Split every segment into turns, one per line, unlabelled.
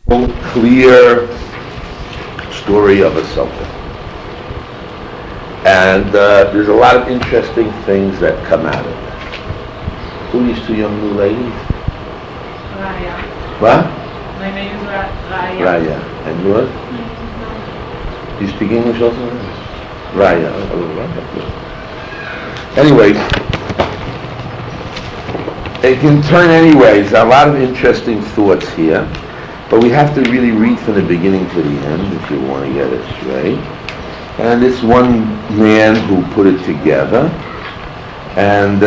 clear story of a Sultan. And there's a lot of interesting things that come out of it. Who are these two young new ladies?
Raya.
What?
My name is Raya.
Raya. And yours? Do you speak English also? Raya. Anyway, it can turn anyways. A lot of interesting thoughts here. But we have to really read from the beginning to the end if you want to get it straight. And it's one man who put it together. And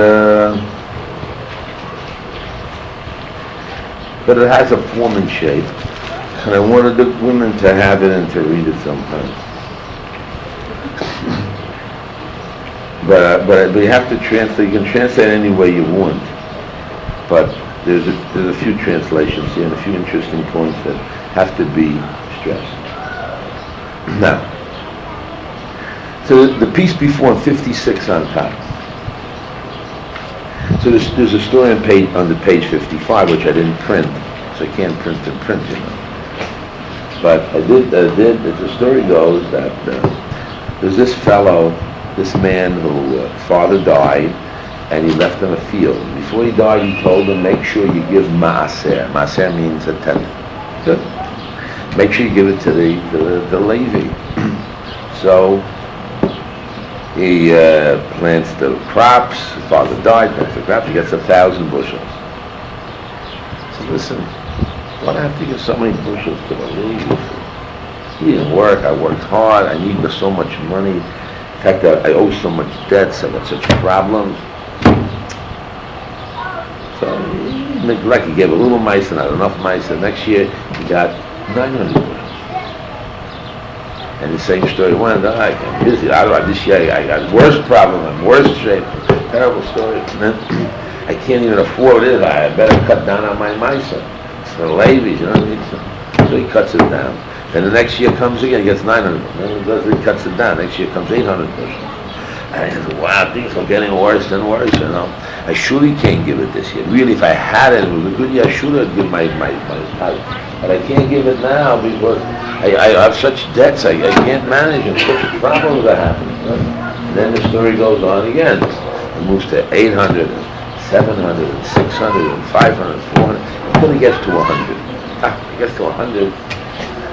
but it has a form and shape. And I wanted the women to have it and to read it sometimes. But you have to translate. You can translate any way you want. But there's a few translations here and a few interesting points that have to be stressed. Now, so the piece before 56 on top. So there's a story on page 55 which I didn't print, so I can't print, you know. But I did. The story goes that there's this fellow, this man who father died, and he left him a field. Before he died, he told him, make sure you give maaser. Maaser means a tenth. Good. Make sure you give it to the Levi. So he plants the crops. His father died, plants the crops. He gets 1,000 bushels. He says, listen, why do I have to give so many bushels to the Levi? He didn't work. I worked hard. I need so much money. In fact, I owe so much debts. I got such problems. So like he gave a little mice and not enough mice, and next year he got 900 bushels. And the same story went, I'm busy. This year I got worse problem, I'm worse shape. Terrible story. And then I can't even afford it. I better cut down on my mice. It's the Levi's, you know what I mean? So he cuts it down. And the next year comes again, he gets 900. Then he cuts it down. Next year comes 800 bushels. And I said, wow, things are getting worse and worse, you know. I surely can't give it this year. Really, if I had it was a good year, I should have given my tithe. But I can't give it now because I have such debts, I can't manage, and such problems are happening. And then the story goes on again. It moves to 800, and 700, and 600, and 500, 400, until he gets to 100. He gets to 100.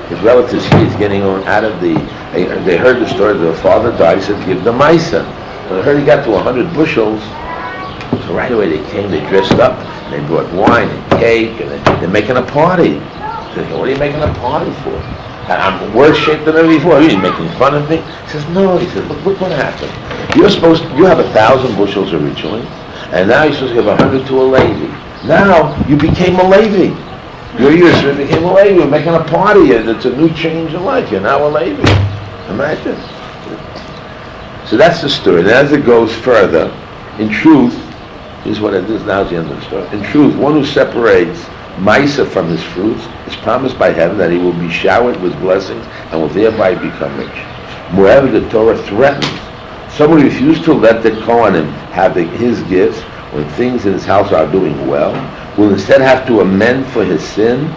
His relatives, he's getting on out of they heard the story that the father died, he said, give the Maisa. When they heard he got to 100 bushels, so right away they came, they dressed up, and they brought wine and cake, and they're making a party. So they go, what are you making a party for? I'm worse shape than ever before. Are you making fun of me? He says, no. He says, look what happened. You have 1,000 bushels originally, and now you're supposed to give 100 to a Levi. Now you became a Levi. Your Yeshiva became a Levi. You're making a party, and it's a new change in life. You're now a Levi. Imagine. So that's the story. And as it goes further, in truth, here's what it is. Now's the end of the story. In truth, one who separates Maisa from his fruits is promised by heaven that he will be showered with blessings and will thereby become rich. Moreover, the Torah threatens someone who refuses to let the Kohanim have his gifts when things in his house are doing well, will instead have to amend for his sin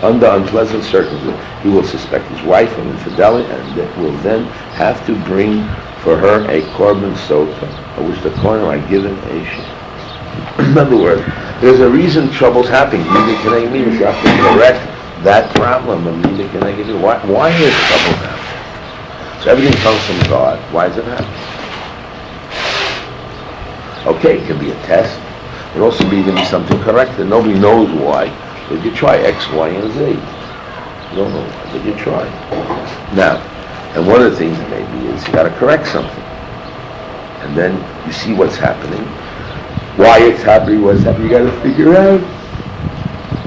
under unpleasant circumstances. He will suspect his wife of infidelity and will then have to bring for her a korban sota, of which the Kohanim are given a share. In other words, there's a reason trouble's happening. You have to correct that problem. Why is trouble happening? So everything comes from God. Why is it happening? Okay, it can be a test. It also be to be something corrected. Nobody knows why, but you try X, Y, and Z. You don't know why, but you try. Now, and one of the things maybe is you got to correct something, and then you see what's happening, why it's happening, what's happening. You got to figure out.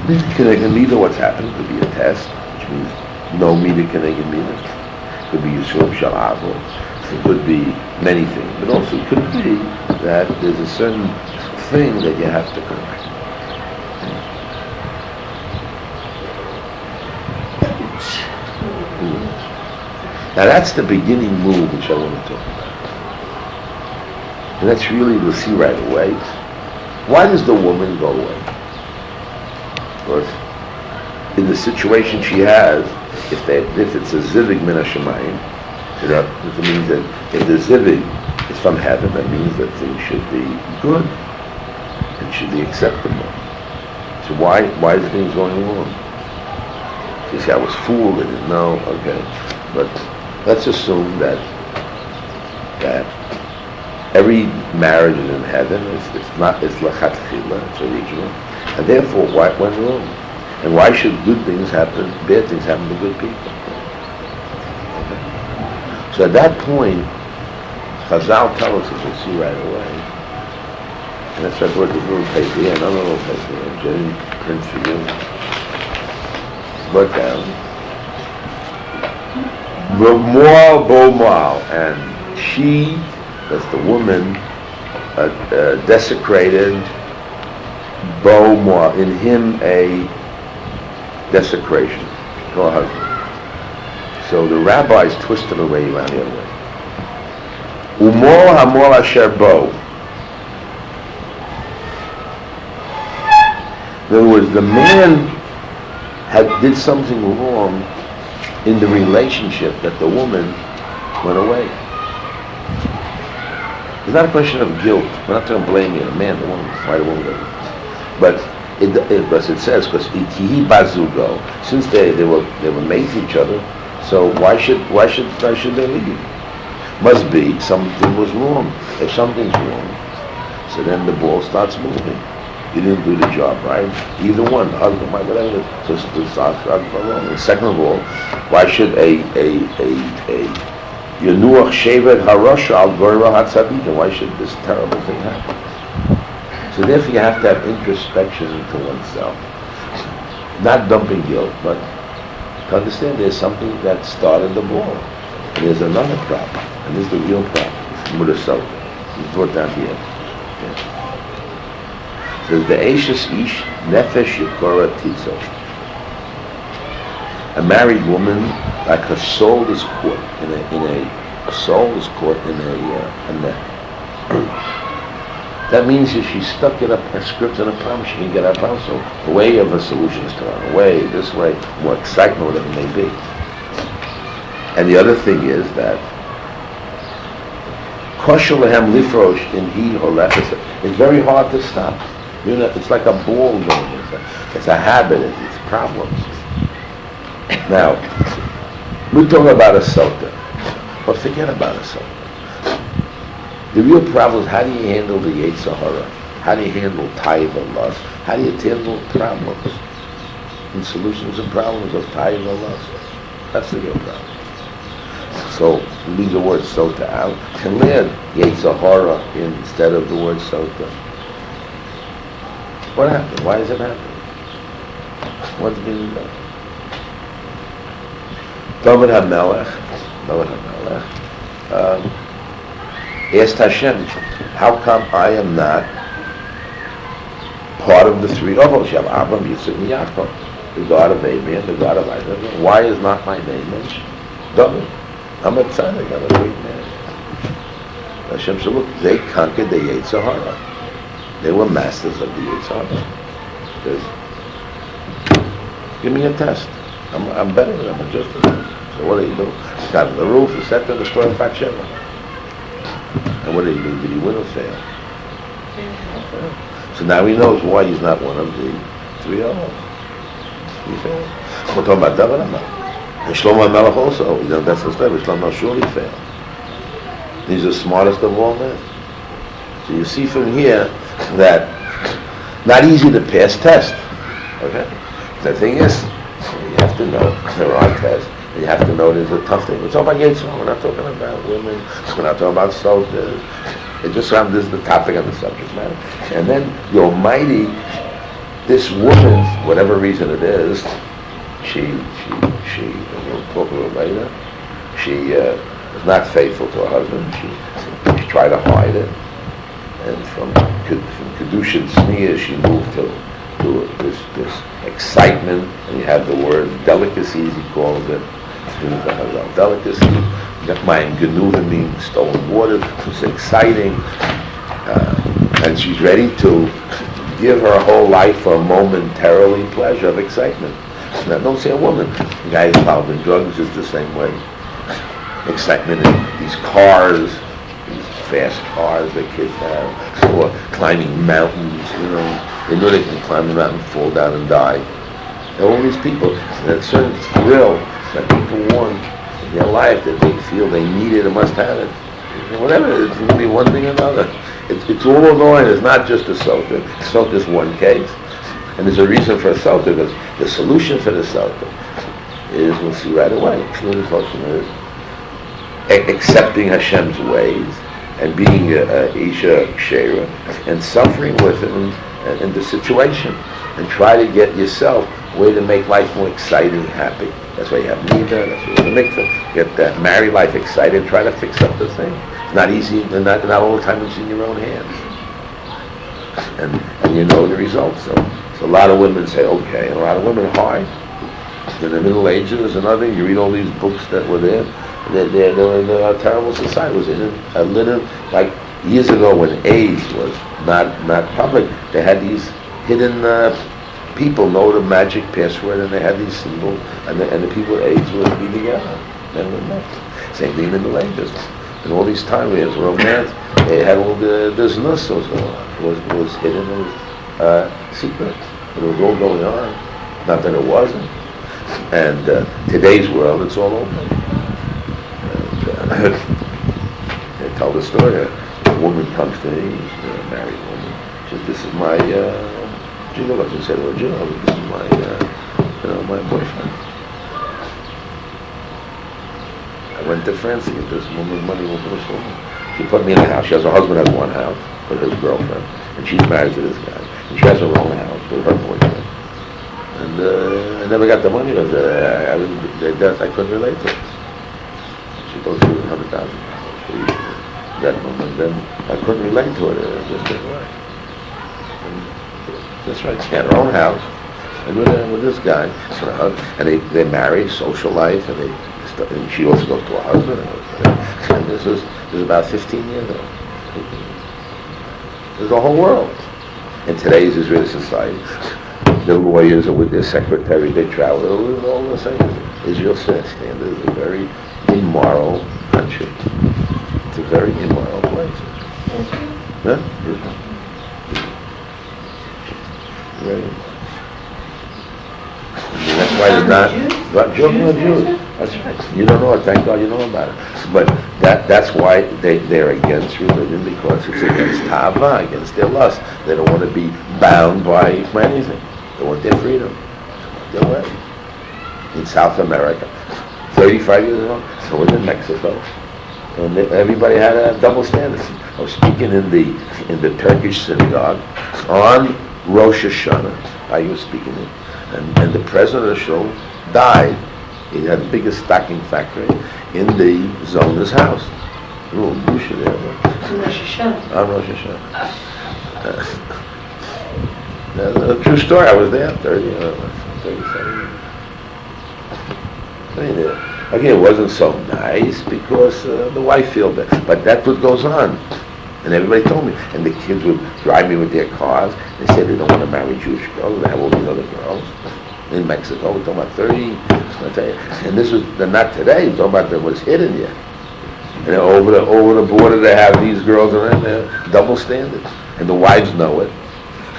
Neither what's happening could be a test, which means no meter connected meters. Could be Yisroel Shalavo. It could be many things, but also it could be that there's a certain thing that you have to correct. Now that's the beginning move which I want to talk about. And that's really, we'll see right away. Why does the woman go away? Because in the situation she has, if it's a zivig min hashemayim, it means that if the zivig is from heaven, that means that things should be good and should be acceptable. So why is things going wrong? You see, I was fooled, I didn't know, okay. But let's assume that every marriage is in heaven, it's lechatchila, it's original, and therefore what went wrong? And why should good things happen, bad things happen to good people? Okay. So at that point, Chazal tell us, as we'll see right away, and that's why I brought this little paper here, another little paper here, Jenny, print for you. Look down. Bomal, and she, that's the woman, desecrated Bomal, in him a desecration, her husband. So the rabbis twisted away around the other way. Umor hamor asher bo. In other words, the man did something wrong in the relationship that the woman went away. It's not a question of guilt. We're not going to blame the man, the woman, why the woman did it. But it says, because itihi bazugo, since they were made to each other, so why should they leave? Must be something was wrong. If something's wrong, so then the ball starts moving. You didn't do the job right. Either one, the husband, wife, whatever. So starts wrong. And second of all, why should a Yenuach Shevet Harosha Al Goyra HaTzadik, why should this terrible thing happen? So therefore you have to have introspection into oneself. Not dumping guilt, but to understand there's something that started the ball. And there's another problem, and this is the real problem. Mordechai, it's brought down here. Okay. So the Eishes Ish Nefesh Yekora Titzo. A married woman, like her soul is caught in a net. That means if she's stuck in a script and a problem, she can get out of. So a way of a solution is to run away, this way, more excitement, whatever it may be. And the other thing is that Koshel Lehem Lifrosh in he or it's very hard to stop. You know, it's like a ball going. It's a habit. It's problems. Now, we're talking about a sota, but forget about a sota. The real problem is how do you handle the Yetzer Hara? How do you handle taiva lust? How do you handle problems? And solutions and problems of taiva lust. That's the real problem. So leave the word sota out. Can learn Yetzer Hara instead of the word sota. What happened? Why does it happen? What's being done? David HaMelech asked Hashem, how come I am not part of the three Avos? You have Abraham, Yitzchak, and Yaakov, the God of Abraham, the God of Isaac. Why is not my name mentioned? David, I'm a tzaddik, I'm a great man. Hashem said, look, they conquered the Yetzer Hara. They were masters of the Yetzer Hara. Give me a test. I'm better than them, I'm just as good. So what do? Got on the roof, he set to destroy the Fat Sheva. And what did he do? Did he win or fail? So now he knows why he's not one of the three others. He failed. We're talking about David HaMelech. And Shlomo HaMelech also, you know, that's the story, Shlomo surely failed. He's the smartest of all men. So you see from here that not easy to pass test. Okay? The thing is, you have to know there are tests. You have to know there's a tough thing. We're talking about Yetzer. We're not talking about women. We're not talking about soldiers. It just this is the topic of the subject matter. And then the Almighty, this woman, whatever reason it is, she we'll talk a little later, she was not faithful to her husband. She tried to hide it. And from Kedushin Sneer, she moved to this excitement, and you have the word delicacies, he calls it. Delicacy, my Genuvim means stolen water. It's exciting, and she's ready to give her whole life for a momentarily pleasure of excitement. Now, don't say a woman. The guy involved in drugs is the same way. Excitement in these cars, these fast cars that kids have, or climbing mountains, They know they can climb the mountain, fall down and die. There are all these people, and a certain thrill that people want in their life that they feel they need it or must have it. Whatever it is, it's going to be one thing or another. It's all going. It's not just a sota. Sota is one case. And there's a reason for a sota, because the solution for the sota is, we'll see right away, is accepting Hashem's ways and being a Isha Shera and suffering with it and the situation, and try to get yourself a way to make life more exciting and happy. That's why you have Nida, that's why you have the mikveh. Get that married life excited, try to fix up the thing. It's not easy, and not all the time it's in your own hands. And you know the results. So a lot of women say, okay, and a lot of women hide. In the Middle Ages and other, you read all these books that were there. They're a terrible society. It was in a little, like years ago when AIDS was not public, they had these hidden people know the magic password, and they had these symbols, and the people with AIDS would be together. Men would not. Same thing in the Middle Ages. And all these time we had romance, they had all this nus was hidden, it was secret. It was all going on. Not that it wasn't. And today's world, it's all open. They tell the story. A woman comes to me, a married woman. She says, "This is my gigolo." She said, "Well, gigolo, this is my boyfriend." I went to France to get this woman's money. She put me in a house. She has her husband has one house with his girlfriend, and she's married to this guy. And she has her own house with her boyfriend. And I never got the money because I couldn't relate to it. She goes through $100,000 that moment. Then I couldn't relate to it. It just didn't work. And that's right. She had her own house, and with this guy, and they marry, social life, and she also goes to her husband. And this is about 15 years ago. There's the whole world. In today's Israeli society, the lawyers are with their secretary, they travel, all the same. Israel standard is a very immoral country. It's a very immoral place. Huh? Israel. Very immoral. That's why it's not Jews. That's right. You don't know it, thank God you know about it. But that's why they're against religion, because it's against tava, against their lust. They don't want to be bound by anything. They want their freedom. Their way. In South America, 35 years ago, I was in Mexico, and everybody had a double standard. I was speaking in the Turkish synagogue on Rosh Hashanah. I was speaking in, and the president of the show died. He had the biggest stocking factory in the Zona's house. A little bush there.
On Rosh Hashanah.
On Rosh Hashanah. A true story. I was there 37 years. I mean, again, it wasn't so nice because the wife feel bad. But that's what goes on. And everybody told me. And the kids would drive me with their cars. They said they don't want to marry Jewish girls. They have all these other girls. In Mexico, we're talking about 30, and this was not today. We're talking about what's hidden here. And over the border, they have these girls, and they're double standard, and the wives know it,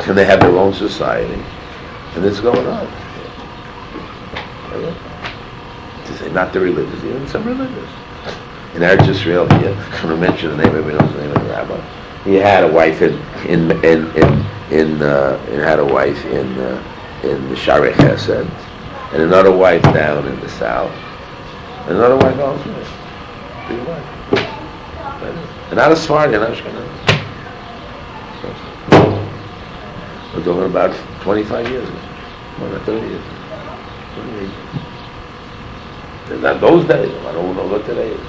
and they have their own society, and it's going on. To say not the religious, even some religious. In Eretz Israel, here, I'm going to mention the name. Everybody knows the name of the rabbi. He had a wife in the Shari Chesed, and another wife down in the south, and another wife elsewhere. Big wife. And not a Sephardi, not Ashkenazi. We're talking about 25 years ago, more than 30 years ago. And not those days, I don't know what today is.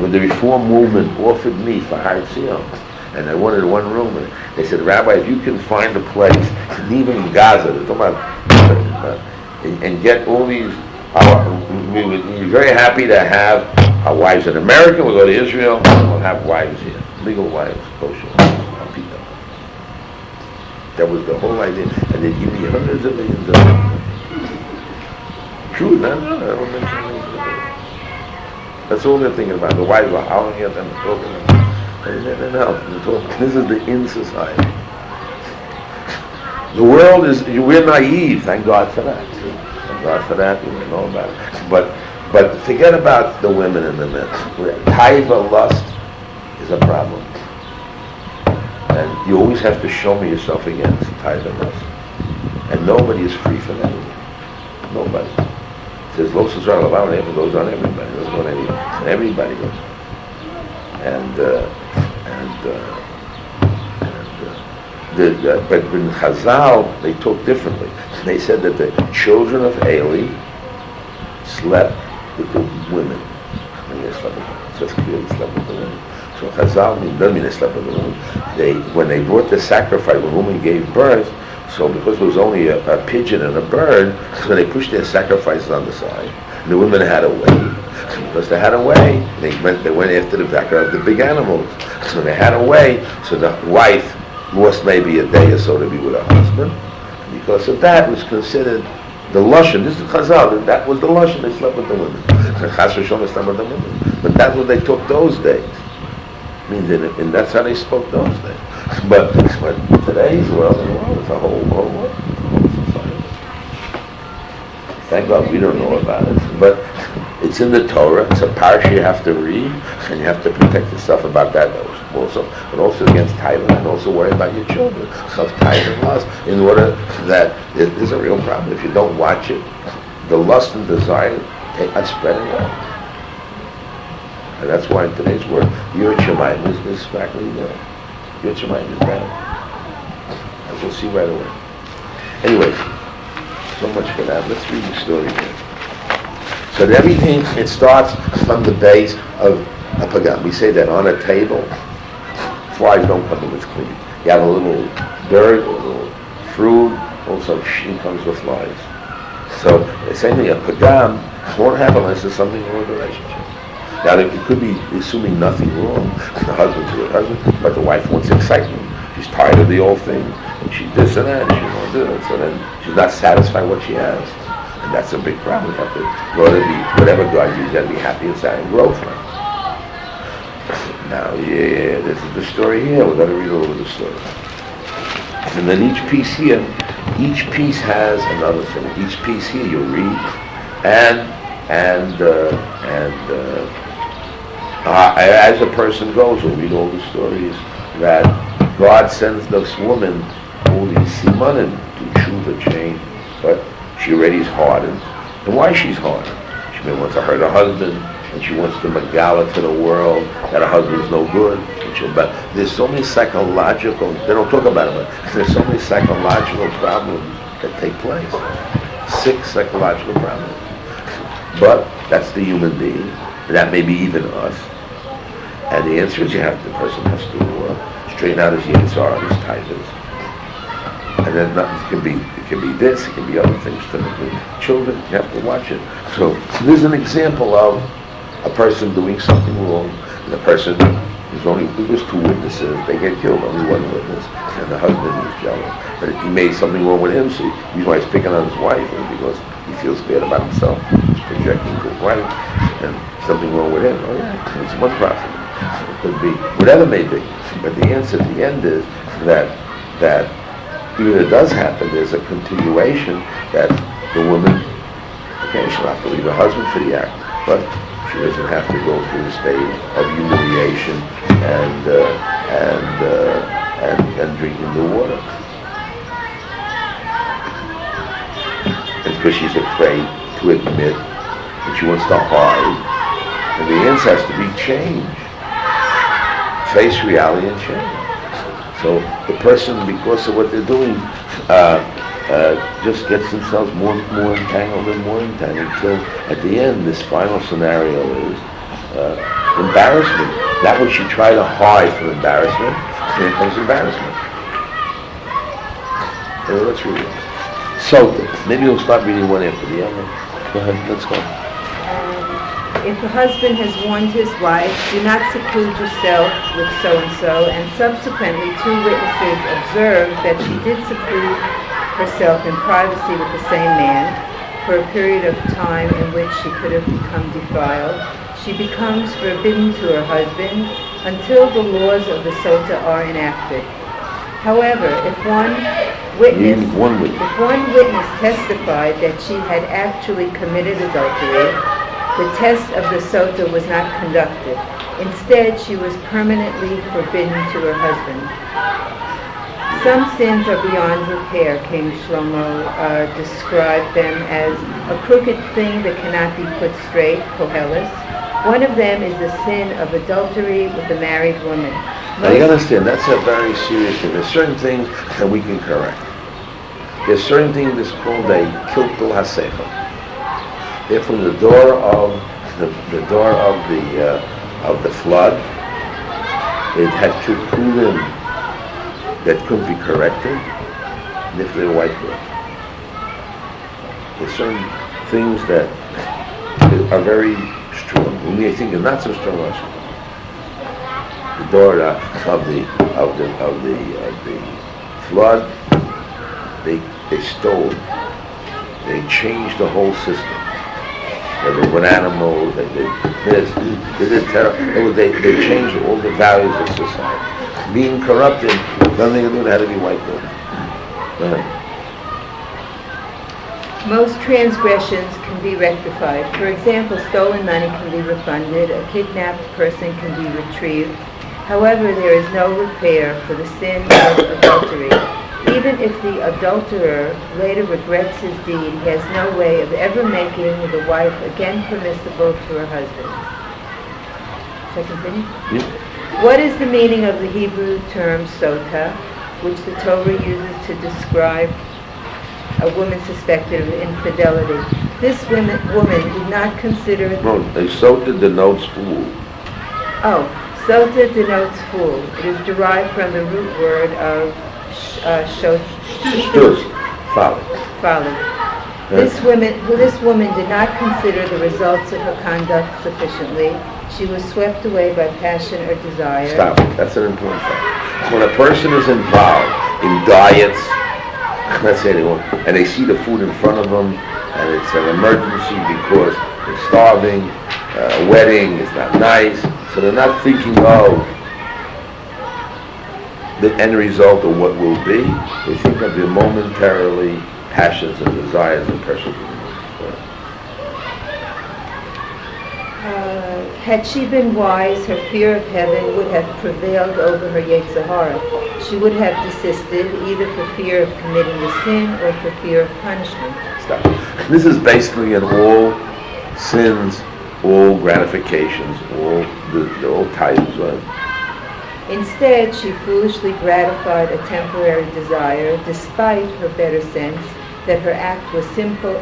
When the Reform movement offered me for Tziyon, and I wanted one room, and they said, Rabbi, if you can find a place, and even in Gaza, they're talking about, and get all these, we're very happy to have our wives in America. We'll go to Israel, and we'll have wives here, legal wives, kosher, people. That was the whole idea, and they give me hundreds of millions of dollars. true. No, I don't mention anything. That's all they're thinking about. The wives are howling at them and talking. This is the in society. The world is, we're naive, thank God for that. Thank God for that, we know about it. But forget about the women and the men. Taiva, lust, is a problem. And you always have to show me yourself against taiva lust. And nobody is free from that. Nobody. It says, Lo Sazar Lavao, it goes on everybody. It doesn't go on anybody. Everybody goes on. But in Chazal, they talk differently. They said that the children of Eli slept with the women. They slept with them. So it's clear they slept with the women. So Chazal doesn't mean they slept with the women. When they brought the sacrifice, when a woman gave birth, so because there was only a pigeon and a bird, so they pushed their sacrifices on the side. And the women had to wait. Because they had to wait, they went after the big animals. So they had to wait. So the wife lost maybe a day or so to be with her husband. Because of that was considered the Lashon. This is Chazal. That was the Lashon. They slept with the women. Chas v'shom slept with the women. But that's what they took those days. And that's how they spoke those days. But today's world, it's a whole world. Thank God we don't know about it. But it's in the Torah. It's a parsha you have to read, and you have to protect yourself about that also, but also against taiva, and also worry about your children. So taiva and lust, in order that there's a real problem. If you don't watch it, the lust and desire are spreading out. And that's why in today's world, Yirut Shamayim is practically there. Yirut Shamayim is bad. As we'll see right away. Anyway, so much for that. Let's read the story here. So everything, it starts from the base of a pagam. We say that on a table, flies don't come in, it's clean. You have a little dirt, a little fruit, also she comes with flies. So the same thing, a pagam won't happen unless there's something wrong with the relationship. Now it could be assuming nothing wrong, the husband's a good husband, but the wife wants excitement. She's tired of the old thing, and she's this and that, and she wants this, so then she's not satisfied with what she has. And that's a big problem. You have to go to be, whatever God you got to be happy inside and grow from. Now, this is the story here. We're going to read over the story. And then each piece has another thing. Each piece here you read, and as a person goes, we'll read all the stories that God sends this woman all these simanim to tshuva change, but she already is hardened. And why she's hardened? She may want to hurt her husband, and she wants to megala to the world that her husband's no good. But there's so many psychological, they don't talk about it, but there's so many psychological problems that take place. 6 psychological problems. But that's the human being, and that may be even us. And the answer is the person has to straighten out his yitzhar, his tightness. And then it can be this, it can be other things. Typically, children, you have to watch it. So there's an example of a person doing something wrong, and the person, there's 2 witnesses, they get killed, only 1 witness, and the husband is jealous. But he made something wrong with him, so he's why he's picking on his wife, because he feels bad about himself. He's projecting to his wife, and something wrong with him. Oh yeah, it's one problem. It could be whatever it may be. But the answer at the end is that even if it does happen, there's a continuation that the woman, okay, she'll have to leave her husband for the act, but she doesn't have to go through the stage of humiliation and drinking the water. It's because she's afraid to admit that she wants to hide. And the answer has to be change. Face reality and change. So the person, because of what they're doing, just gets themselves more entangled until at the end this final scenario is embarrassment. That which you try to hide from embarrassment, here comes embarrassment. Anyway, let's read it. So maybe we'll start reading one after the other. Go ahead, let's go.
If a husband has warned his wife, do not seclude yourself with so-and-so, and subsequently 2 witnesses observe that she did seclude herself in privacy with the same man, for a period of time in which she could have become defiled, she becomes forbidden to her husband until the laws of the sota are enacted. However, if one witness testified that she had actually committed adultery, the test of the sota was not conducted. Instead, she was permanently forbidden to her husband. Some sins are beyond repair. King Shlomo described them as a crooked thing that cannot be put straight, Koheles. One of them is the sin of adultery with a married woman.
Now you understand, that's a very serious thing. There's certain things that we can correct. There's certain things that's called a kiltul hasechel. Therefore, the door of the flood, it had kikulim that couldn't be corrected, and if they were white girl. There's certain things that are very strong. We may think they're not so strong. The door of the flood, they stole. They changed the whole system. They were animals. They did this. They did terrible. They changed all the values of society. Being corrupted, nothing to do. It had to be wiped out.
Most transgressions can be rectified. For example, stolen money can be refunded. A kidnapped person can be retrieved. However, there is no repair for the sin of adultery. Even if the adulterer later regrets his deed, he has no way of ever making the wife again permissible to her husband. Shall I continue?
Yeah.
What is the meaning of the Hebrew term sota, which the Torah uses to describe a woman suspected of infidelity? This woman did not consider...
No, a sota denotes fool.
Oh, sota denotes fool. It is derived from the root word of
folly.
This woman did not consider the results of her conduct sufficiently. She was swept away by passion or desire.
Stop. That's an important fact. When a person is involved in diets, let's say and they see the food in front of them, and it's an emergency because they're starving, a wedding is not nice, so they're not thinking of the end result of what will be. They think of the momentarily passions and desires and pressures.
Had she been wise, her fear of heaven would have prevailed over her Yetzer Hara. She would have desisted either for fear of committing the sin or for fear of punishment.
Stop. This is basically in all sins, all gratifications, all types, right?
Instead, she foolishly gratified a temporary desire, despite her better sense that her act was sinful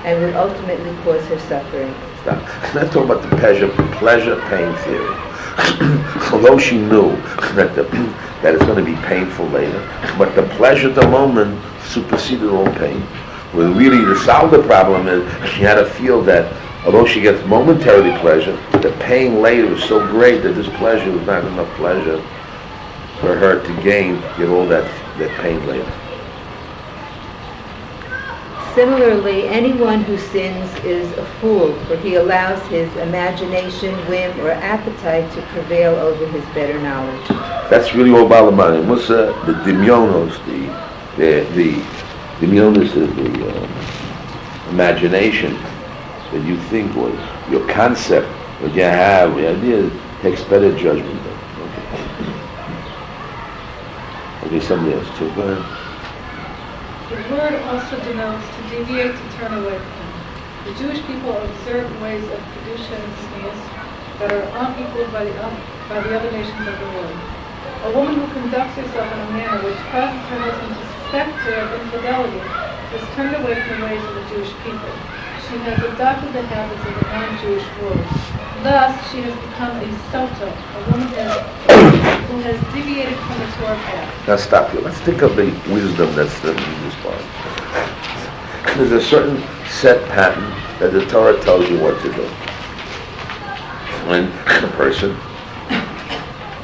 and would ultimately cause her suffering.
Stop. Let's talk about the pleasure-pain theory. Although she knew that it's going to be painful later, but the pleasure at the moment superseded all pain. Well, really, to solve the problem is she had to feel that although she gets momentary pleasure, the pain later is so great that this pleasure was not enough pleasure for her to get all that pain later.
Similarly, anyone who sins is a fool, for he allows his imagination, whim, or appetite to prevail over his better knowledge.
That's really all about the money. Musa, the dimyonos, the dimyonos is the imagination that you think was your concept, what you have, the idea takes better judgment. Okay, somebody else too. Go ahead.
The word also denotes to deviate, to turn away from. The Jewish people observe ways of kedusha and sneeze that are unequaled by the other nations of the world. A woman who conducts herself in a manner which causes her husband to suspect her of infidelity is turned away from the ways of the Jewish people. She has adopted the habits of the non-Jewish world. Thus, she has become a sota, a woman who has deviated from the Torah path.
Now stop here. Let's think of the wisdom that's in this part. There's a certain set pattern that the Torah tells you what to do. When a person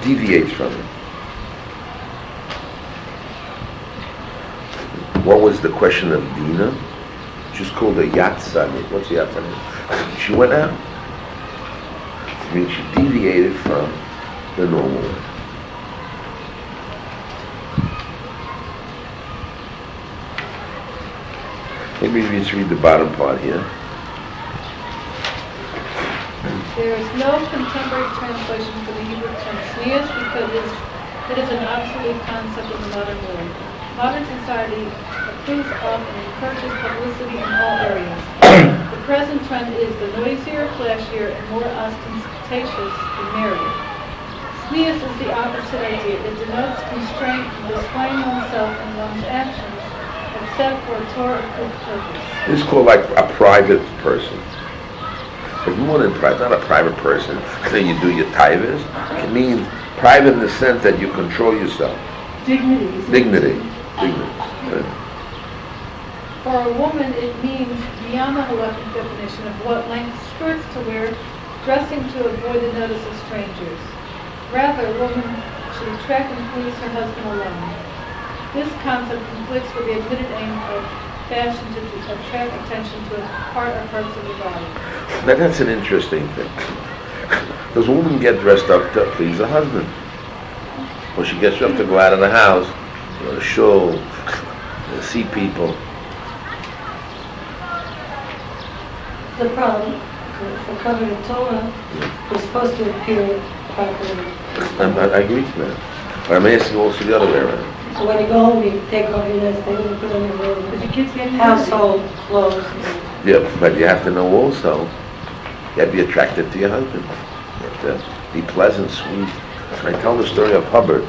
deviates from it. What was the question of Dina? which is called a yatzanit. What's a yatzanit? She went out. I mean, she deviated from the normal way. Maybe we just read the bottom part here.
There is no contemporary translation for the Hebrew term tznius because it is an obsolete concept in the modern world. Modern society approves of and encourages publicity in all areas. The present trend is the noisier, flashier, and more ostentatious the merrier. Tznius is the opposite idea. It denotes constraint in displaying oneself and one's actions, except for a Torah-approved purpose.
This is called like a private person. But more than private, not a private person. Then you do your tithes. It means private in the sense that you control yourself. Dignity. Good.
For a woman, it means beyond the halachic definition of what length skirts to wear, dressing to avoid the notice of strangers. Rather, a woman should attract and please her husband alone. This concept conflicts with the admitted aim of fashion to attract attention to a part or parts of the body.
Now that's an interesting thing. Does a woman get dressed up to please her husband? Or she gets up to go out of the house, go to shul, see people.
The problem, for covered in Torah, we're supposed to appear properly.
I agree to that. But I'm asking also the other way around.
So when you go home, you take off your nice things and put on your household clothes.
Yeah, but you have to know also, you have to be attracted to your husband. You have to be pleasant, sweet. I tell the story of Hubbard.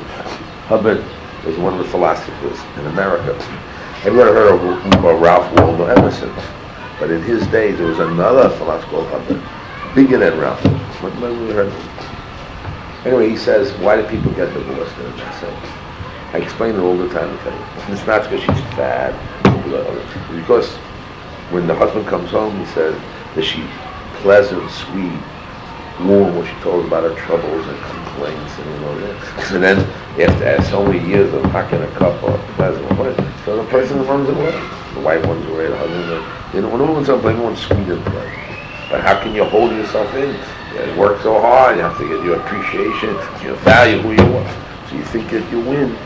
Hubbard was one of the philosophers in America. Everyone heard of Ralph Waldo Emerson. But in his days, there was another philosopher called Hubbard, bigger than Ralph. What have we heard of him? Anyway, he says, why do people get divorced? And I said, I explain it all the time to you. It's not because she's fat. It's because when the husband comes home, he says that she's pleasant, sweet, warm when she told about her troubles and complaints and all that. And then after so many years of knocking a cup or pleasant, so the person runs away. The wife runs away, the husband. You know, when everyone's sweet and pleasant. But how can you hold yourself in? You work so hard, you have to get your appreciation, you value who you are. So you think that you win.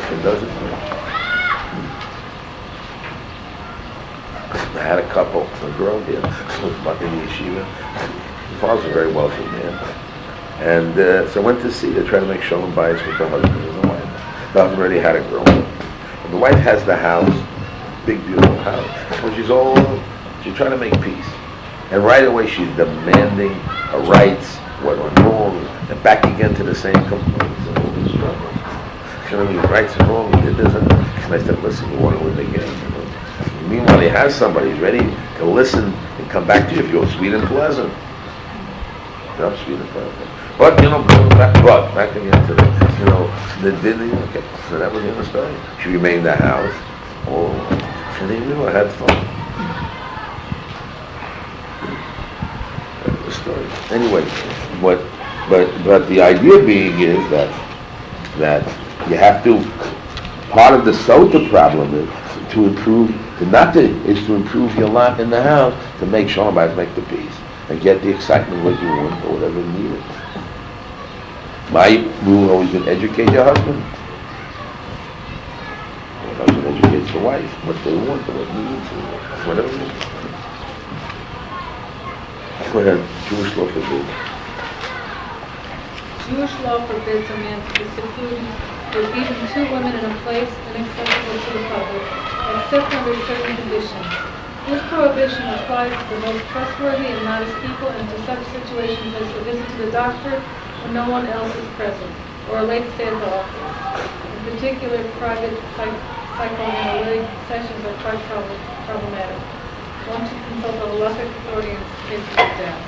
It doesn't win. I had a couple, a girl here, in the Yeshiva. The father's a very wealthy man. And so I went to see her, try to make shalom bayis with the husband and the wife. The husband already had a girl. And the wife has the house, big beautiful house. When she's all alone, she's trying to make peace. And right away she's demanding her rights, what went wrong, and back again to the same complaints and all this trouble. You know, rights and wrong, he did this. And I said, listen, you want to win the game. You know? Meanwhile, he has somebody who's ready to listen and come back to you if you're sweet and pleasant. You're sweet and pleasant. But, you know, back again to the, you know, okay. So that was the other story. She remained in the house. Oh, and they knew I had fun. That was the story. Anyway, but the idea being is that you have to, part of the sota problem is to improve, is to improve your lot in the house, to make shalom bayis, make the peace, and get the excitement what you want or whatever you need. My rule always been educate your husband. Your husband educates the wife, what they want, what needs, whatever it is. Go ahead, Jewish law forbids.
Jewish law forbids a man to be secluded with even two women in a place inaccessible to the public, except under certain conditions. This prohibition applies to the most trustworthy and modest people and to such situations as a visit to the doctor when no one else is present, or a late stay at the office. In particular, private psychoanalytic sessions are quite problematic. One should consult a halachic authority in case of death.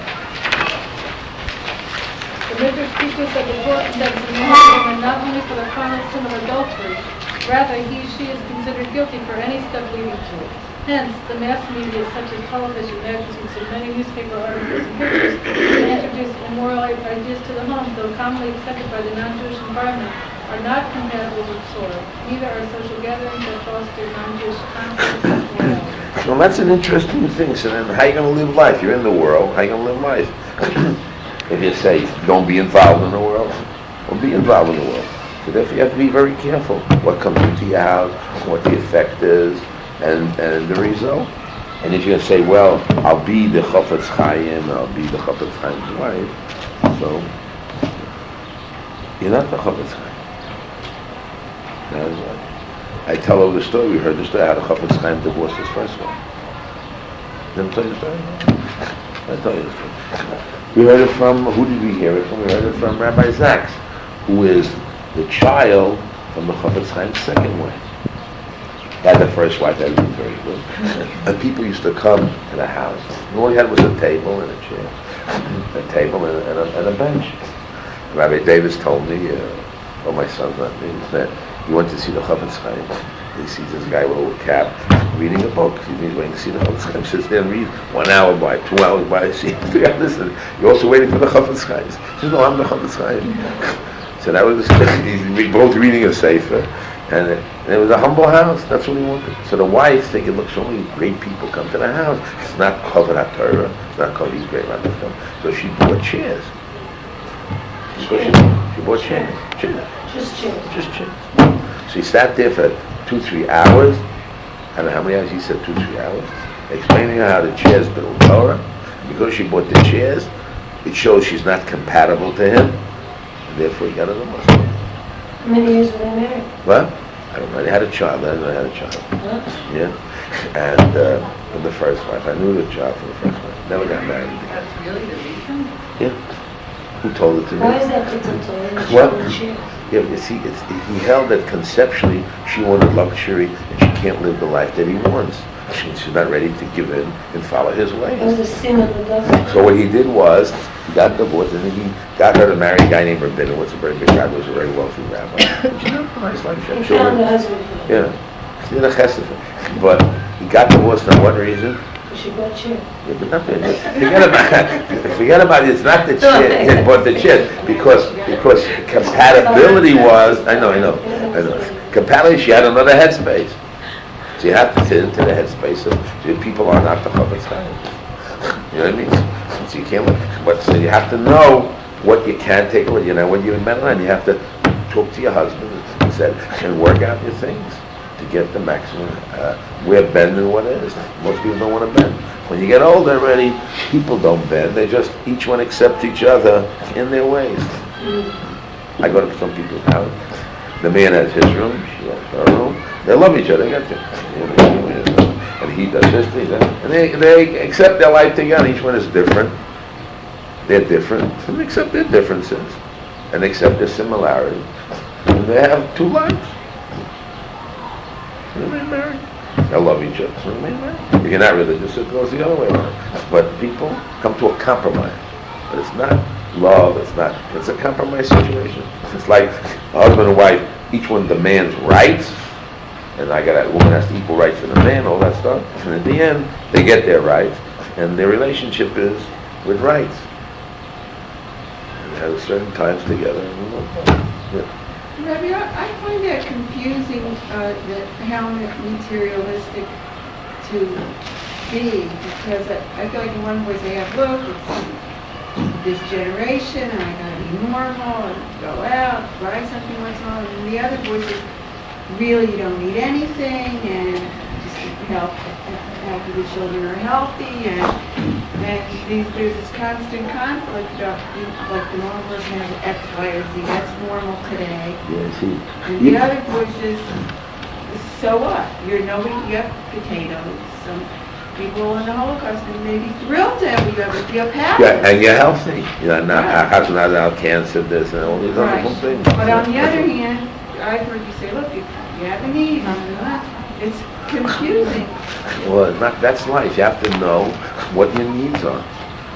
The Midrash teaches that the Torah condemns a man and woman not only for the carnal sin of adultery, rather she is considered guilty for any step leading to it. Hence, the mass media such as television, magazines, and many newspaper articles and pictures that introduce immoral ideas to the home, though commonly accepted by the non-Jewish environment, are not compatible with Torah. Neither are social gatherings that foster non-Jewish conflicts and morality.
Well, that's an interesting thing. So then, how are you going to live life? You're in the world. How are you going to live life? If you say, don't be involved in the world, well, be involved in the world. So therefore, you have to be very careful what comes into your house, what the effect is, and the result. And if you're going to say, well, I'll be the Chafetz Chaim, I'll be the Chafetz Chaim's wife, so you're not the Chafetz Chaim. That's right. I tell over the story, we heard the story how the Chafetz Chaim divorced his first wife. Didn't I tell you the story? I tell you the story. We heard it from, who did we hear it from? We heard it from Rabbi Zaks, who is the child from the Chafetz Chaim's second wife. He had the first wife, that was very good. And people used to come to the house. And all he had was a table and a chair. A table and a bench. Rabbi Davis told me, oh, my son's not me, that he went to see the Chafetz Chaim. He sees this guy with a little cap reading a book. He's waiting to see the Chafetz Chaim. He sits there and reads 1 hour by, 2 hours by. See, listen, you're also waiting for the Chafetz Chaim. He says, no, I'm the Chafetz Chaim. So that was, he's both reading a sefer. And it was a humble house. That's what he wanted. So the wife thinking, look, so many great people come to the house. It's not covered Torah. It's not covered these great rabbis come. So she bought chairs. She bought chairs.
Just chairs.
Just chairs. So he sat there for 2-3 hours. I don't know how many hours he said, 2-3 hours. Explaining her how the chairs build Torah. Because she bought the chairs, it shows she's not compatible to him. And therefore he got a divorce.
How many years were they married?
What? I don't know. They had a child. I had a child.
Huh?
Yeah. And from the first wife. I knew the child from the first wife. Never got married.
That's really the reason?
Yeah. Who told it to me?
Why is that different to
What?
chairs?
Yeah, you see, he held that conceptually she wanted luxury and she can't live the life that he wants. She's not ready to give in and follow his ways.
It was a sin of the devil.
So what he did was, he got divorced and then he got her to marry a guy named Rabbi, who was a very big rabbi, was a very wealthy rabbi. She had a nice life, she had
He
children.
found a husband.
Yeah, she did a chesed. But he got divorced for what reason?
She bought chairs.
Yeah, but not forget about it. It's not the chair, but the chair, because compatibility was. I know. Compatibility. She had another headspace. So you have to fit into the headspace of people are not the Chafetz Chaim. You know what I mean? So you can't. But so you have to know what you can take, what you're meant on. You have to talk to your husband and work out your things to get the maximum. We're bending what is. Most people don't want to bend. When you get older already, people don't bend. They just each one accept each other in their ways. I go to some people's house. The man has his room, she has her room. They love each other. They got and he does his thing. And they accept their life together. Each one is different. They're different. And accept their differences. And accept their similarities. And they have 2 lives. They're married. They love each other. They're married. If you're not religious, it goes the other way around. But people come to a compromise. But it's not love. It's a compromise situation. It's like a husband and wife, each one demands rights. And a woman has equal rights to the man, all that stuff. And at the end, they get their rights. And their relationship is with rights. And they have certain times together. Yeah.
Rabbi, I find that confusing, how materialistic to be, because I feel like in one voice they have, look, it's this generation, and I gotta be normal, and go out, buy something once in a while, and the other voice is, really you don't need anything, and just help after the children are healthy, and there's this constant conflict of, like the normal person has X, Y, or Z, that's normal today.
Yeah, see.
And the other voice is, so what? You have potatoes. Some people in the Holocaust may be thrilled to have you ever feel happy.
Yeah, and you're healthy. Not cancer, this, and all these wonderful things.
But on the other hand, I've heard you say, look, if you have a need, it's confusing.
Well, that's life. You have to know what your needs are.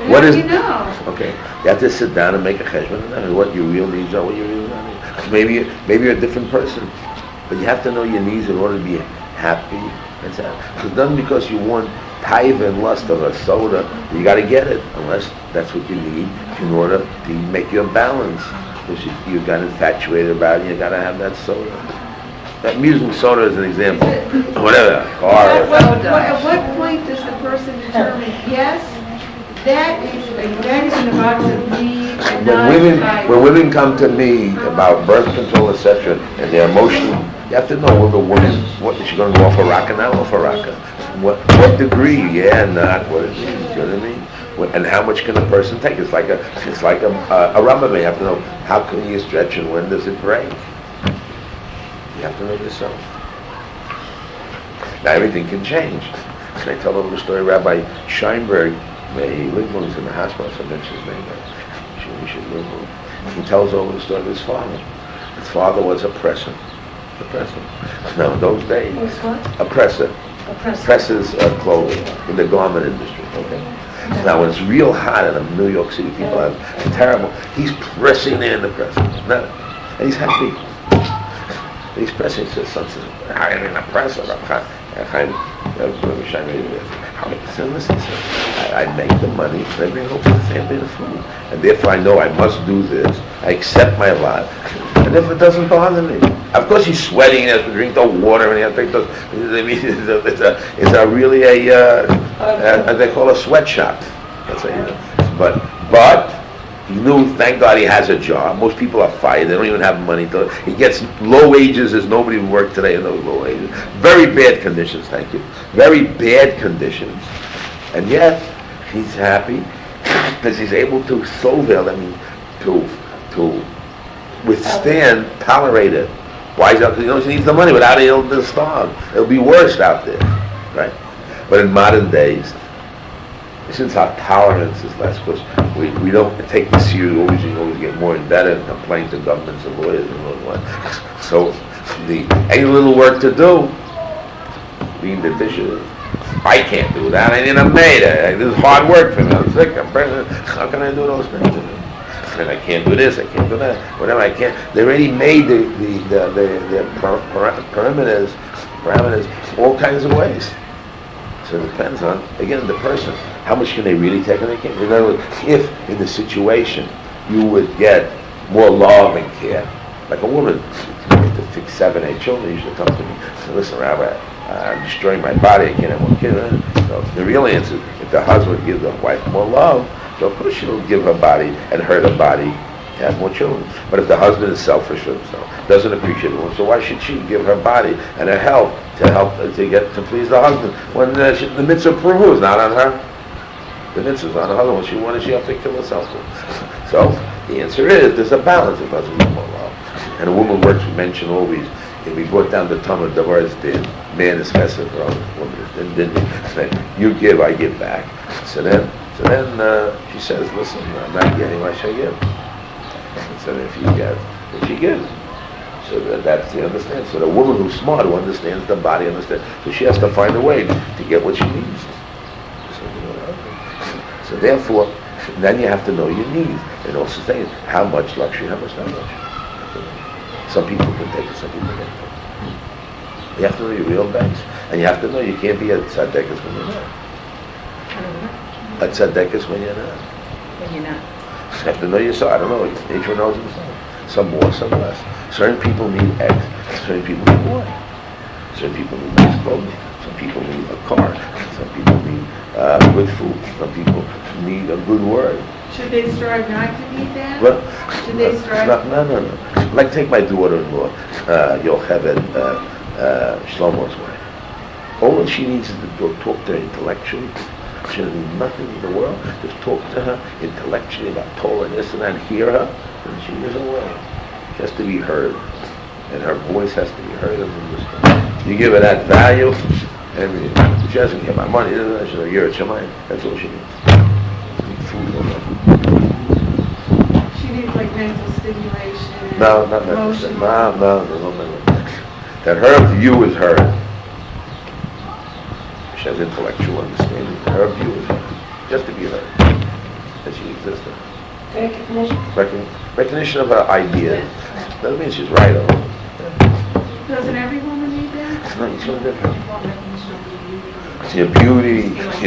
What do you know?
Okay, you have to sit down and make a cheshbon and what your real needs are, what your real needs. Maybe you're a different person, but you have to know your needs in order to be happy and sad. It's done because you want taiva and lust of a soda. You got to get it, unless that's what you need in order to make your balance. Because you got infatuated about it, you got to have that soda. I'm using soda as an example. Whatever, car.
At what point does the person determine, yes, that is in the box of need and not
When women come to me about birth control, etc., and they're emotional, you have to know whether the woman, what is she going to go off a rocker, not off a rocker? What degree? Yeah, not what it means. You know what I mean? And how much can a person take? It's like a rubber. You have to know how can you stretch and when does it break. You have to know yourself. Now everything can change. Can I tell a little story? Rabbi Scheinberg, he lived when he was in the hospital, so I mentioned his name. We should live with him. He tells over the story of his father. His father was oppressor. Now in those days,
Was what?
oppressor. Presses clothing in the garment industry. Okay. Now when it's real hot in New York City, people are terrible. He's pressing there in the press, and he's happy. He's pressing. He says, "Son, I'm in a presser. Listen, I make the money, and I bring home to the family the food, and therefore I know I must do this. I accept my lot, and if it doesn't bother me, of course he's sweating. He has to drink the water, and he has to drink the. It's a really as they call a sweatshop. That's what he does. But he knew. Thank God he has a job. Most people are fired. They don't even have money. He gets low wages. There's nobody who works today in those low wages. Very bad conditions. Thank you. Very bad conditions. And yet, he's happy because he's able to to withstand, tolerate it. Why is that? Because he needs the money. Without it, he'll starve. It'll be worse out there, right? But in modern days, since our tolerance is less, because we don't take this seriously, we always get more indebted and complain to governments and lawyers and what. So, any little work to do, being the dishes. I can't do that. I need a maid. This is hard work for me. I'm sick. I'm pregnant. How can I do those things? And I can't do this. I can't do that. Whatever I can't. They already made the parameters all kinds of ways. So it depends on, again, the person. How much can they really take and they can't? In other words, if in the situation you would get more love and care, like a woman to fix 7, 8 children, usually come to me and say, listen, Rabbi, I'm destroying my body, I can't have one kid. So the real answer is, if the husband gives the wife more love, so of course she'll give her body and hurt her body to have more children. But if the husband is selfish for himself, doesn't appreciate the woman, so why should she give her body and her health to please the husband when the mitzvah pruhu is not on her? The mitzvah is on the husband. What does she have to kill herself for? So the answer is there's a balance. If husband gives more love, and a woman works. We mention always. If we brought down the Talmud, the words did. Man is chesed, woman is din. You give, I give back. So then she says, listen, I'm not getting what I should give. So then if you get, then she gives. So that's the understand. So the woman who's smart, who understands the body, understands. So she has to find a way to get what she needs. So therefore, then you have to know your needs. And also saying how much luxury, how much not luxury. Some people can take it, some people can't take it. You have to know your real banks. And you have to know you can't be a tzaddikus when you're not. A tzaddikus when you're not.
When you're not.
You have to know yourself. I don't know. Nature knows himself. Some more, some less. Certain people need X. Certain people need Y. Certain people need nice clothing. Some people need a car. Some people need good food. Some people need a good word.
Should they strive not to need that?
Well,
Should they strive?
No. Like take my daughter-in-law, Yocheved, Shlomo's wife. All she needs is to talk to her intellectually. She doesn't need nothing in the world. Just talk to her intellectually about Torah and this and that, and hear her, and she is away. She has to be heard, and her voice has to be heard and understood. You give her that value, and she doesn't get my money. She's a year at Shemayim. That's all she needs. Food or nothing.
She needs like mental stimulation.
No, not mental. No. That her view is heard. She has intellectual understanding. Her view is heard. Just to be heard. That she existed. Recognition of her ideas. Doesn't mean she's right or wrong.
Doesn't every woman need that?
No, it's so different. Your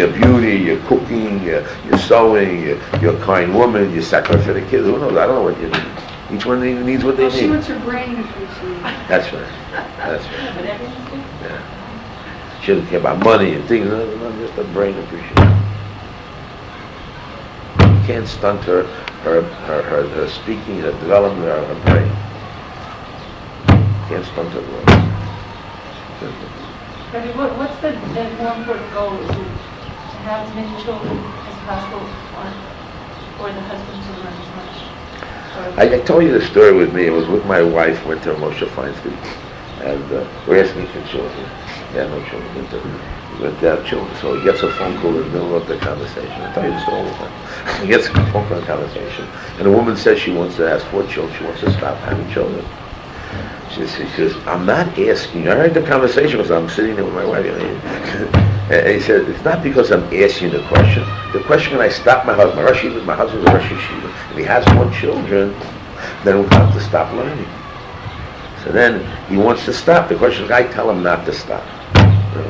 beauty, your cooking, your sewing, your kind woman, your sacrifice for the kids. Who knows? I don't know what you need. Each one needs what they
She
need.
wants her brain appreciated.
That's right. That's right. Yeah. She doesn't care about money and things. No, just the brain appreciation. You can't stunt her speaking, the development of her brain. You can't stunt her growth.
Rabbi, what's the more important goal? Is it to have as many children as possible, or the husband to learn as much?
I told you the story with me. It was with my wife. Went to Moshe Feinstein, and we're asking for children. Yeah, no children. We went to have children. So he gets a phone call in the middle of the conversation. I tell you the story all the time. He gets a phone call in the conversation, and a woman says she wants to have 4 children. She wants to stop having children. She says, I'm not asking. I heard the conversation because I'm sitting there with my wife. And he said, it's not because I'm asking the question. The question, when I stop my husband, my husband's a Rosh Yeshiva, if he has 4 children, then we'll have to stop learning. So then he wants to stop. The question is, I tell him not to stop. So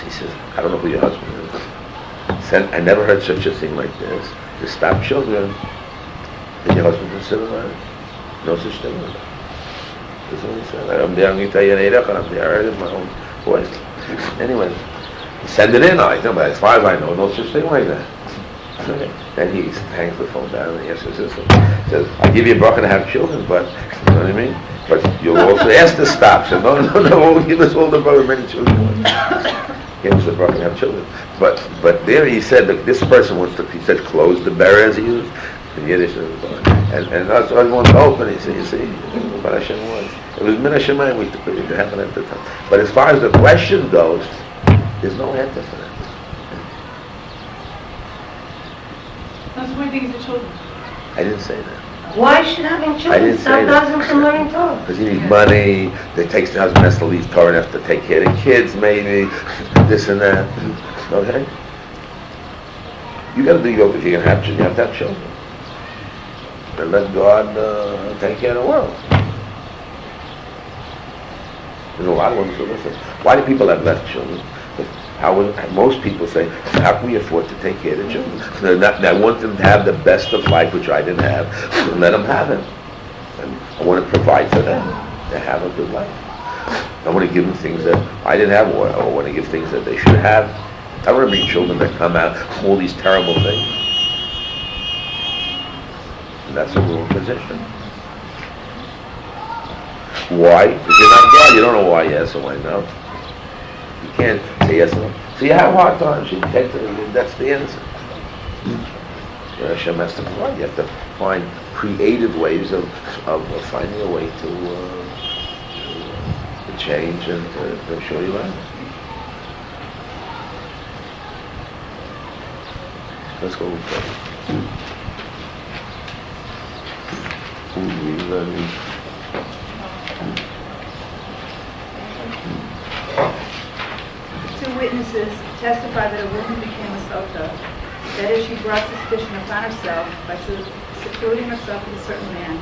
he says, I don't know who your husband is. Said, I never heard such a thing like this. To stop children, and your husband consider learning. No such thing like that. That's what he said. I'm there, I'm going to tell you, I'm there, I heard it in my own voice. Anyway, send it in, I know, but as far as I know, no such thing like that. Okay. Then he hangs the phone down and he answers this one. He says, I'll give you a bracha to have children, but, you know what I mean? But you'll also ask to stop. So no, give us all the bracha, many children. Give us the bracha to have children. But there he said that this person wants to, he said, close the barrier as he used. In Yiddish, and that's what I want to open. You see, what Hashem was. It was Min Hashemayim, it happened at the time. But as far as the question goes, there's no answer for that.
That's one thing is the children.
I didn't say that.
Why should having
I
children
didn't say
stop
that.
husband from learning Torah?
Because he needs money, it takes the husband has to leave Torah and has to take care of the kids, maybe, this and that. Okay? You got to do yoga if you're going to have children. You have to have children. And let God take care of the world. There's a lot of women who listen. Why do people have less children? Most people say, how can we afford to take care of the children? I want them to have the best of life, which I didn't have, and let them have it. And I want to provide for them to have a good life. I want to give them things that I didn't have, or I want to give things that they should have. I don't want to bring children that come out all these terrible things. And that's a wrong position. Why? Because you're not God. You don't know why yes or why no. You can't say yes or no. So you have hard times. You take that's the answer. Hashem has to provide. You have to find creative ways of finding a way to change and to show you life. Let's go with that.
Two witnesses testify that a woman became a sota, that is, she brought suspicion upon herself by secluding herself with a certain man,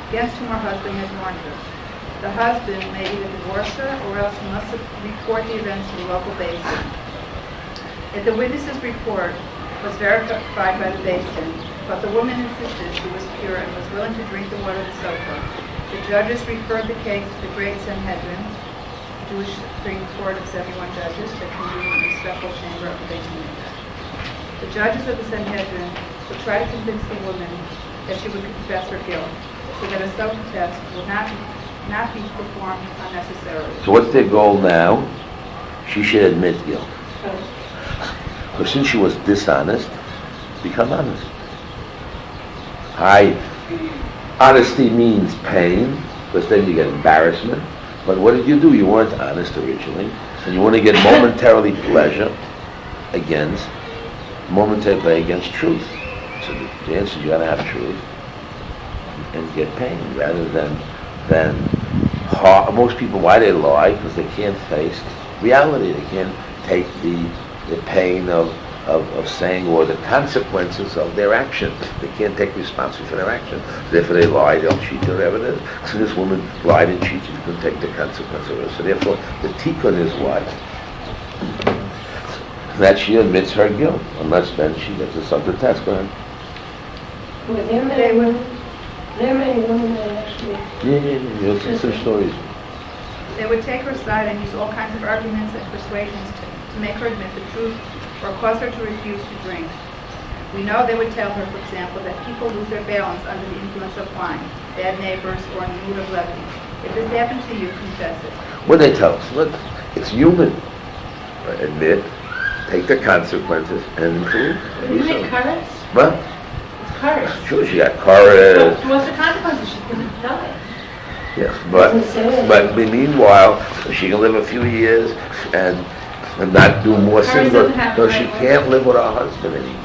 against whom her husband had warned her. The husband may either divorce her, or else he must report the events to the local Beis Din. If the witness's report was verified by the Beis Din, but the woman insisted she was pure and was willing to drink the water of the sota, the judges referred the case to the Great Sanhedrin, Jewish Supreme Court of 71 judges that convene in the special chamber of the Beis Din. The judges of the Sanhedrin would try to convince the woman that she would confess her guilt, so that a sota test would not be performed unnecessarily.
So what's their goal now? She should admit guilt. Because since she was dishonest, become honest. Honesty means pain, because then you get embarrassment. But what did you do? You weren't honest originally, and you want to get momentarily pleasure against truth. So the answer is you got to have truth and get pain, rather than most people. Why they lie? Because they can't face reality. They can't take the pain of saying, or the consequences of their actions. They can't take responsibility for their actions. Therefore they lie, they'll cheat, or whatever it is. So this woman lied and cheated, she couldn't take the consequences of it. So therefore the tikkun is what? That she admits her guilt, unless then she gets a subject test. Go ahead.
Within the There are many women that actually,
You'll see some stories.
They would take her side and use all kinds of arguments and persuasions to make her admit the truth or cause her to refuse to drink. We know they would tell her, for example, that people lose their balance under the influence of wine, bad neighbors, or in the mood of levity. If this happened to you, confess it.
What they tell us? Look, it's human. Admit, take the consequences, and improve.
You make courage?
What?
It's courage.
Sure, she got courage.
What's the consequences? She's going to die.
Yes, but meanwhile, she can live a few years and not do more sins. No, she can't live with her husband anymore.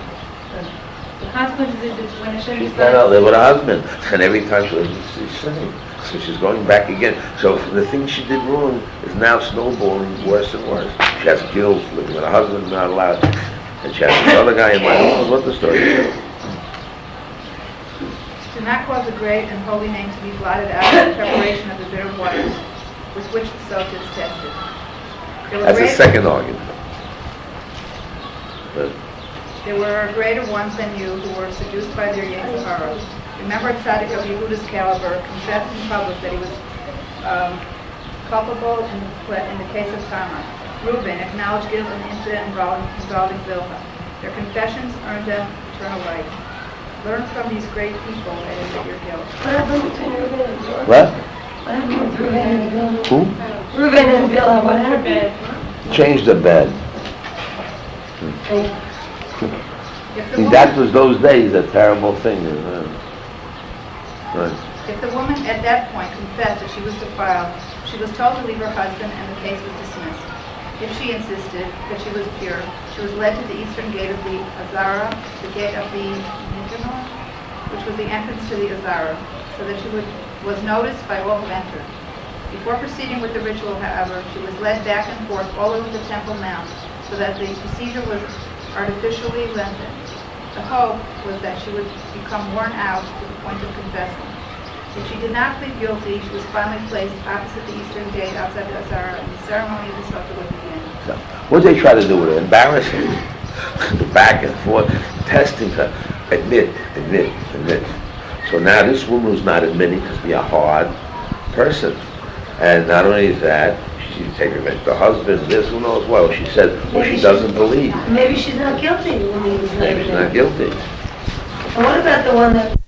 The consequences is when it
She
should
cannot live with her husband, and every time she lives, she's sinning. So she's going back again. So the thing she did wrong is now snowballing worse and worse. She has guilt, living with her husband, not allowed. And she has this other guy in my house. What the story is?
Do not cause a great and holy name to be blotted out in preparation of the bitter waters with which the sota is tested.
That's the second argument. But
There were greater ones than you who were seduced by their Yetzer hara. Remember Tzaddik of Yehuda's caliber confessed in public that he was culpable in the case of Tamar. Reuben acknowledged guilt in the incident involving Zilpah. Their confessions earned them eternal life. Learn from these great people and admit your guilt.
what happened between Reuben and Bilhah?
what?
What happened with Reuben and Bilhah?
Who?
Reuben and Bilhah, what happened?
Changed the bed.
If the
See,
woman-
that was those days a terrible thing. Right.
If the woman at that point confessed that she was defiled, she was told to leave her husband and the case was dismissed. If she insisted that she was pure, she was led to the eastern gate of the Azara, the gate of the Nicanor, which was the entrance to the Azara, so that she was noticed by all who entered. Before proceeding with the ritual, however, she was led back and forth all over the Temple Mount, so that the procedure was artificially lengthened. The hope was that she would become worn out to the point of confessing. If she did not plead guilty, she was finally placed opposite the eastern gate outside the Azara, and the ceremony of the Sota would begin.
So, what did they try to do with her? Embarrassing her. Back and forth, testing her. Admit. So now this woman was not admitting to be a hard person. And not only that, she's taking revenge. The husband, this, who knows what. She said, well, she doesn't believe.
Maybe she's not guilty. The woman was
Maybe she's not guilty.
And what about the one that